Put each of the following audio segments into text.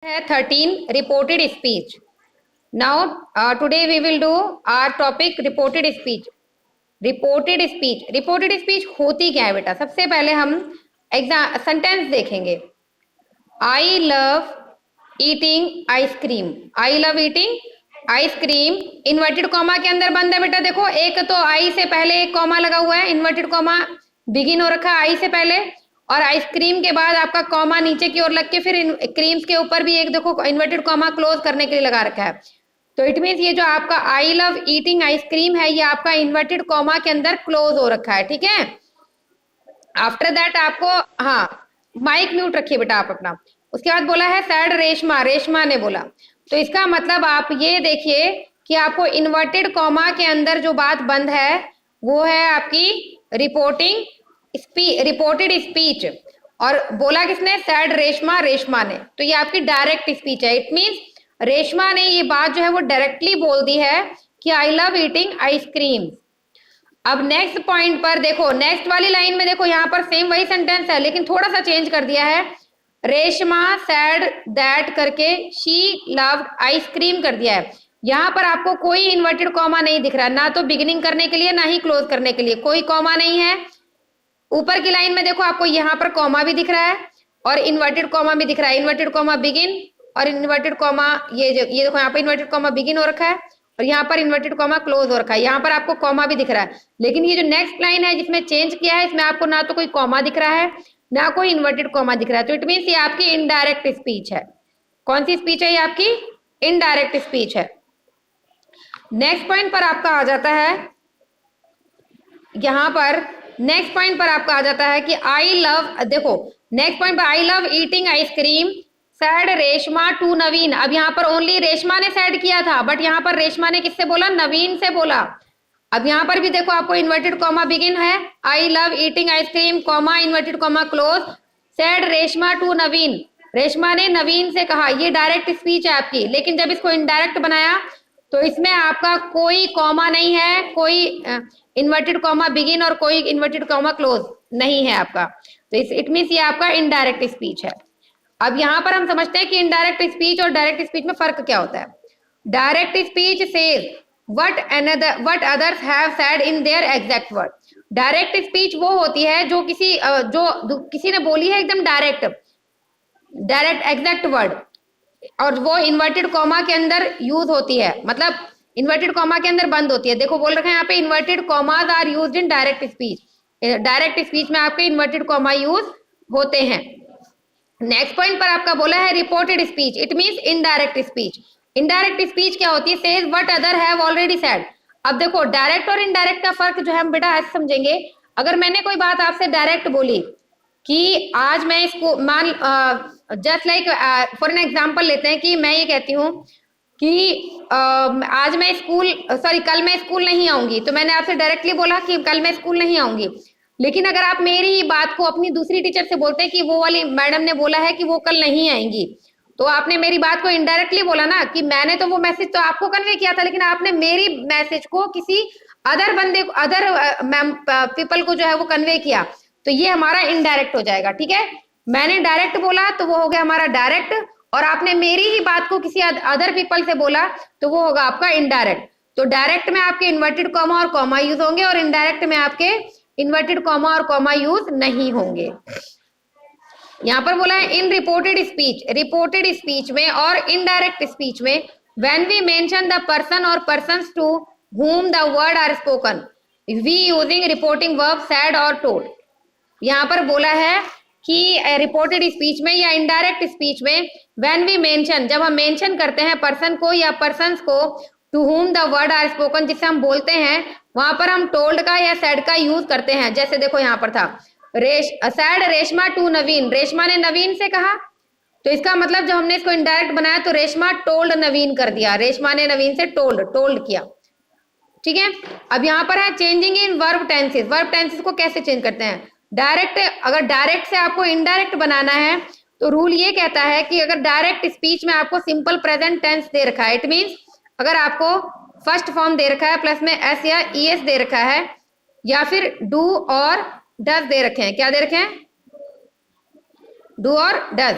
है 13 reported speech. Now today we will do our topic reported speech. Reported speech होती क्या है बेटा? सबसे पहले हम एग्जाम सेंटेंस देखेंगे। आई लव ईटिंग आइसक्रीम। आई love eating ice cream inverted comma के अंदर बंद है बेटा। देखो एक तो आई से पहले एक कॉमा लगा हुआ है, इन्वर्टेड कॉमा बिगिन हो रखा है आई से पहले, और आइसक्रीम के बाद आपका कॉमा नीचे की ओर लग के फिर क्रीम्स के ऊपर भी एक देखो इन्वर्टेड कॉमा क्लोज करने के लिए लगा रखा है। तो इट मीन्स ये जो आपका आई लव ईटिंग आइसक्रीम है ये आपका इन्वर्टेड कॉमा के अंदर क्लोज हो रखा है, ठीक है। आफ्टर दैट आपको हाँ माइक म्यूट रखिए बेटा आप अपना। उसके बाद बोला है सैड रेशमा, रेशमा ने बोला। तो इसका मतलब आप ये देखिए कि आपको इन्वर्टेड कॉमा के अंदर जो बात बंद है वो है आपकी रिपोर्टेड स्पीच। और बोला किसने? सैड रेशमा, रेशमा ने। तो ये आपकी डायरेक्ट स्पीच है। इट मीन्स रेशमा ने ये बात जो है वो डायरेक्टली बोल दी है कि आई लव ईटिंग आइसक्रीम। अब नेक्स्ट पॉइंट पर देखो, नेक्स्ट वाली लाइन में देखो यहाँ पर सेम वही सेंटेंस है लेकिन थोड़ा सा चेंज कर दिया है। रेशमा सैड दैट करके शी लव्ड आइसक्रीम कर दिया है। यहाँ पर आपको कोई इन्वर्टेड कॉमा नहीं दिख रहा है, ना तो बिगिनिंग करने के लिए ना ही क्लोज करने के लिए कोई कॉमा नहीं है। ऊपर की लाइन में देखो आपको यहाँ पर कॉमा भी दिख रहा है और इन्वर्टेड कॉमा भी दिख रहा है। इन्वर्टेड कॉमा बिगिन और इन्वर्टेड कॉमा ये देखो यहाँ पर इन्वर्टेड कॉमा बिगिन हो रखा है और यहाँ पर इन्वर्टेड कॉमा क्लोज हो रखा है। यहाँ पर आपको कॉमा भी दिख रहा है लेकिन ये जो नेक्स्ट लाइन है जिसमें चेंज किया है इसमें आपको ना तो कोई कॉमा दिख रहा है ना कोई इन्वर्टेड कॉमा दिख रहा है। तो इट मीन्स ये आपकी इनडायरेक्ट स्पीच है। कौन सी स्पीच है? ये आपकी इनडायरेक्ट स्पीच है। नेक्स्ट पॉइंट पर आपका आ जाता है, यहाँ पर नेक्स्ट पॉइंट पर आपका आ जाता है कि आई लव, देखो नेक्स्ट पॉइंट पर I love eating ice cream said Reshma to Naveen. अब यहाँ पर ओनली रेशमा ने सैड किया था बट यहाँ पर रेशमा ने किससे बोला? नवीन से बोला। अब यहाँ पर भी देखो आपको इन्वर्टेड कॉमा बिगिन है, I love eating ice cream comma inverted comma close said Reshma to Naveen. रेशमा ने नवीन से कहा। ये डायरेक्ट स्पीच है आपकी। लेकिन जब इसको इनडायरेक्ट बनाया तो इसमें आपका कोई कॉमा नहीं है, कोई इन्वर्टेड कॉमा बिगिन और कोई इन्वर्टेड कॉमा क्लोज नहीं है आपका। तो इट मीन्स ये आपका इनडायरेक्ट स्पीच है। अब यहाँ पर हम समझते हैं कि इनडायरेक्ट स्पीच और डायरेक्ट स्पीच में फर्क क्या होता है। Direct speech says what others have said in their exact word. Direct speech वो होती है जो किसी ने बोली है एकदम डायरेक्ट एग्जैक्ट वर्ड और वो इन्वर्टेड कॉमा के अंदर यूज होती है, मतलब इन्वर्टेड कॉमा के अंदर बंद होती है। देखो बोल रखे हैं यहाँ पे inverted commas are used in direct speech. Direct speech में आपके इन्वर्टेड कॉमा यूज होते हैं। नेक्स्ट पॉइंट पर आपका बोला है reported speech, it means indirect speech. Indirect speech क्या होती है? Says what other have already said. अब देखो डायरेक्ट और इनडायरेक्ट का फर्क जो है हम बेटा ऐसे समझेंगे। अगर मैंने कोई बात आपसे डायरेक्ट बोली कि आज मैं इसको मान just like for an example लेते हैं कि मैं ये कहती हूँ कि आज मैं कल मैं स्कूल नहीं आऊंगी, तो मैंने आपसे डायरेक्टली बोला कि कल मैं स्कूल नहीं आऊंगी। लेकिन अगर आप मेरी ही बात को अपनी दूसरी टीचर से बोलते हैं कि वो वाली मैडम ने बोला है कि वो कल नहीं आएंगी, तो आपने मेरी बात को इनडायरेक्टली बोला ना कि मैंने तो वो मैसेज तो आपको कन्वे किया था लेकिन आपने मेरी मैसेज को किसी अदर बंदे को पीपल को जो है वो कन्वे किया। तो ये हमारा इनडायरेक्ट हो जाएगा, ठीक है। मैंने डायरेक्ट बोला तो वो हो गया हमारा डायरेक्ट और आपने मेरी ही बात को किसी अदर पीपल से बोला तो वो होगा आपका इनडायरेक्ट। तो डायरेक्ट में आपके इन्वर्टेड कॉमा और कॉमा यूज होंगे और इनडायरेक्ट में आपके इन्वर्टेड कॉमा और कॉमा यूज नहीं होंगे। यहाँ पर बोला है इन रिपोर्टेड स्पीच में और इनडायरेक्ट स्पीच में when we mention the person or persons to whom the word are spoken we using reporting verb said और told। यहाँ पर बोला है कि रिपोर्टेड स्पीच में या इनडायरेक्ट स्पीच में व्हेन वी मेंशन, जब हम मेंशन करते हैं पर्सन को या पर्सन्स को, to whom the word are spoken जिससे हम बोलते हैं, वहां पर हम टोल्ड का या said का यूज करते हैं। जैसे देखो यहाँ पर था सैड रेशमा टू नवीन, रेशमा ने नवीन से कहा। तो इसका मतलब जब हमने इसको इनडायरेक्ट बनाया तो रेशमा टोल्ड नवीन कर दिया, रेशमा ने नवीन से टोल्ड किया, ठीक है। अब यहाँ पर है changing in verb tenses. Verb tenses को कैसे चेंज करते हैं? डायरेक्ट, अगर डायरेक्ट से आपको इनडायरेक्ट बनाना है तो रूल ये कहता है कि अगर डायरेक्ट स्पीच में आपको सिंपल प्रेजेंट टेंस दे रखा है, इट मीन्स अगर आपको फर्स्ट फॉर्म दे रखा है प्लस में एस या ईएस दे रखा है या फिर डू और डज दे रखे हैं, क्या दे रखे हैं? डू और डज।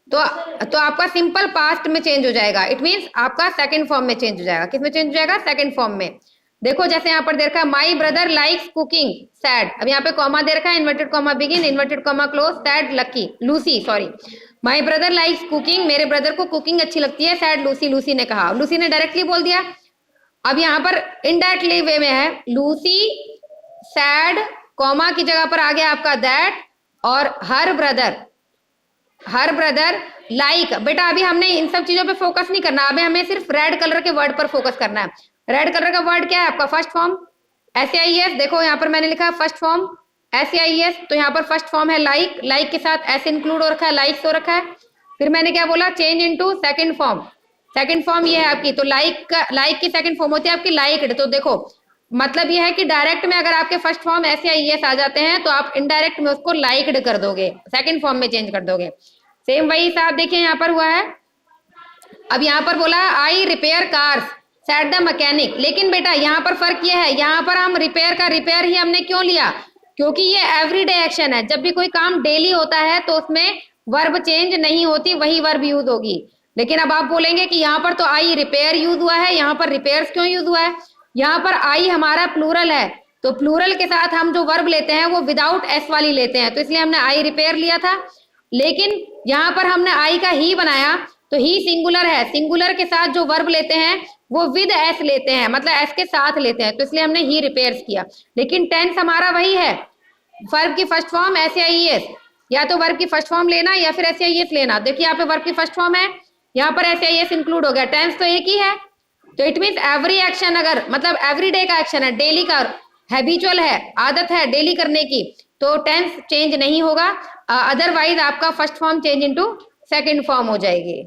तो आपका सिंपल पास्ट में चेंज हो जाएगा, इट मीन्स आपका सेकंड फॉर्म में चेंज हो जाएगा। किस में चेंज हो जाएगा? सेकंड फॉर्म में। देखो जैसे यहाँ पर दे रखा है my brother likes cooking sad, अब यहाँ पे कॉमा दे रखा है, inverted comma begin, inverted comma close, sad lucky Lucy, sorry my brother likes cooking, मेरे ब्रदर को कुकिंग अच्छी लगती है, सैड लूसी, लूसी ने कहा, लूसी ने डायरेक्टली बोल दिया। अब यहाँ पर इनडायरेक्टली वे में है, लूसी सैड कॉमा की जगह पर आ गया आपका दैट, और हर ब्रदर लाइक। बेटा अभी हमने इन सब चीजों पे फोकस नहीं करना, अभी हमें सिर्फ रेड कलर के वर्ड पर फोकस करना है। रेड कलर का वर्ड क्या है आपका? First form SAIS। देखो यहाँ पर मैंने लिखा है फर्स्ट फॉर्म SAIS, तो यहाँ पर फर्स्ट फॉर्म है लाइक, लाइक के साथ एस इंक्लूड हो रखा है, लाइक्स हो रखा है। फिर मैंने क्या बोला? Change into second form, second form ये है आपकी, तो लाइक की सेकंड फॉर्म होती है आपकी लाइक्ड। तो देखो मतलब ये है कि डायरेक्ट में अगर आपके फर्स्ट फॉर्म SAIS आ जाते हैं तो आप इनडायरेक्ट में उसको लाइक्ड कर दोगे, सेकंड फॉर्म में चेंज कर दोगे। सेम वही साहब देखिए यहाँ पर हुआ है। अब यहाँ पर बोला I repair cars said the mechanic, लेकिन बेटा यहाँ पर फर्क ये है, यहाँ पर हम रिपेयर का रिपेयर ही हमने क्यों लिया? क्योंकि ये एवरीडे एक्शन है, जब भी कोई काम डेली होता है तो उसमें वर्ब चेंज नहीं होती, वही वर्ब यूज होगी। लेकिन अब आप बोलेंगे कि यहाँ पर तो आई रिपेयर यूज हुआ है, यहाँ पर रिपेयर्स क्यों यूज हुआ है? यहाँ पर आई हमारा प्लूरल है, तो प्लूरल के साथ हम जो वर्ब लेते हैं वो विदाउट एस वाली लेते हैं, तो इसलिए हमने आई रिपेयर लिया था। लेकिन यहाँ पर हमने आई का ही बनाया, तो ही सिंगुलर है, सिंगुलर के साथ जो वर्ब लेते हैं वो विद एस लेते हैं, मतलब एस के साथ लेते हैं, तो इसलिए हमने ही रिपेयर्स किया। लेकिन टेंस हमारा वही है, वर्ब की फर्स्ट फॉर्म SAIS, या तो वर्ब की फर्स्ट फॉर्म लेना या फिर SAIS लेना। देखिए यहाँ पे वर्ब की फर्स्ट फॉर्म है, यहाँ पर SAIS इंक्लूड हो गया, टेंस तो एक ही है, तो इट मीन्स एवरी एक्शन, अगर मतलब एवरी डे का एक्शन है, डेली का हैबिचुअल है, आदत है डेली करने की, तो टेंस चेंज नहीं होगा, अदरवाइज आपका first form change into second form हो जाएगी।